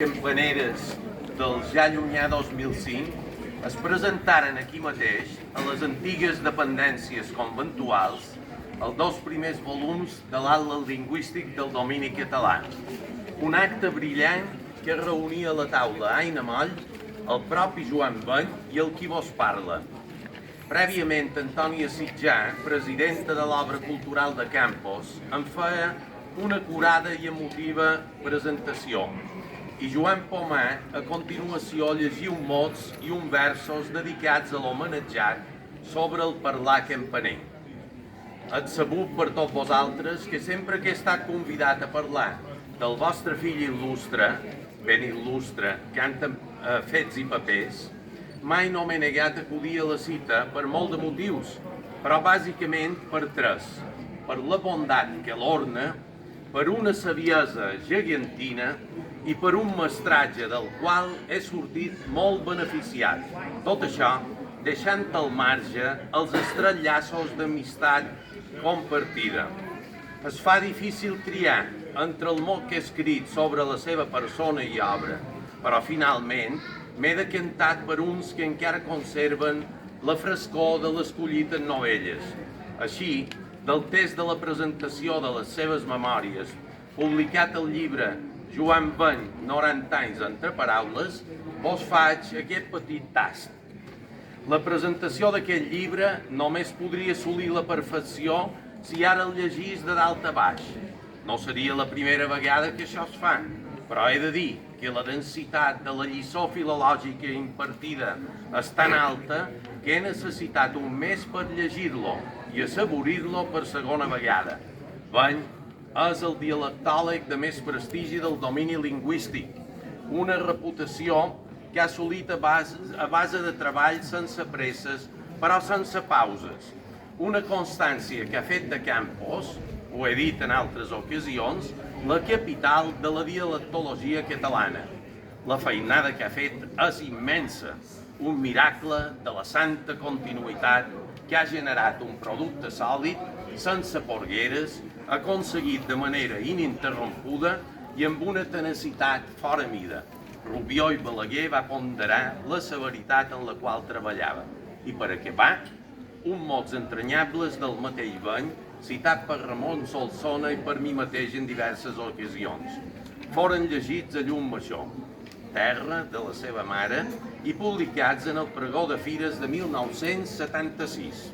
campaneres del ja llunyà 2005 es presentaren aquí mateix, a les antigues dependències conventuals, els dos primers volums de l'Atles Lingüístic del domini català. Un acte brillant que reunia a la taula Aina Moll, el propi Joan Beny i el qui vos parla. Prèviament, Antònia Sitjà, presidenta de l'Obra Cultural de Campos, en feia una acurada i emotiva presentació. I Joan Pomar, a continuació, llegia un mots i uns versos dedicats a l'homenatjat sobre el parlar campaner. És sabut per tots vosaltres que sempre que he estat convidat a parlar del vostre fill il·lustre, ben il·lustre, canta fets i papers, mai no m'he negat a acudir a la cita per molt de motius, però bàsicament per tres: per la bondat que l'orna, per una saviesa gegantina i per un mestratge del qual he sortit molt beneficiat. Tot això deixant al marge els estrets llaços d'amistat compartida. Es fa difícil triar entre el mot que he escrit sobre la seva persona i obra, però finalment m'he decantat per uns que encara conserven la frescor de les collites novelles. Així, del test de la presentació de les seves memòries, publicat al llibre Joan Beny, 90 anys entre paraules, vos faig aquest petit tast. La presentació d'aquest llibre només podria assolir la perfecció si ara el llegís de dalt a baix. No seria la primera vegada que això es fa, però he de dir que la densitat de la lliçó filològica impartida és tan alta que he necessitat un mes per llegir-lo i assaborir-lo per segona vegada. Beny és el dialectòleg de més prestigi del domini lingüístic, una reputació que ha assolit a base de treball sense presses, però sense pauses. Una constància que ha fet de Campos, ho he dit en altres ocasions, la capital de la dialectologia catalana. La feinada que ha fet és immensa, un miracle de la santa continuïtat que ha generat un producte sòlid, sense porgueres, aconseguit de manera ininterrompuda i amb una tenacitat fora mida. Rubió i Balaguer va ponderar la severitat en la qual treballava. I per acabar, uns mots entranyables del mateix Beny, citat per Ramon Solsona i per mi mateix en diverses ocasions. Foren llegits a llum major, terra de la seva mare, i publicats en el Pregó de Fires de 1976.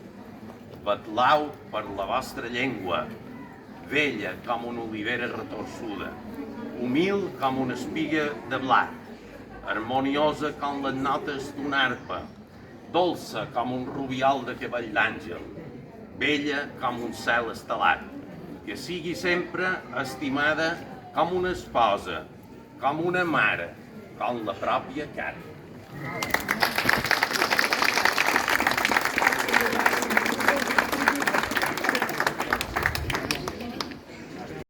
Vetlau per la vostra llengua, vella com una olivera retorçuda, humil com una espiga de blat, harmoniosa com les notes d'una arpa, dolça com un rubiol de cavall d'àngel, bella com un cel estelat, que sigui sempre estimada com una esposa, com una mare, com la pròpia carn.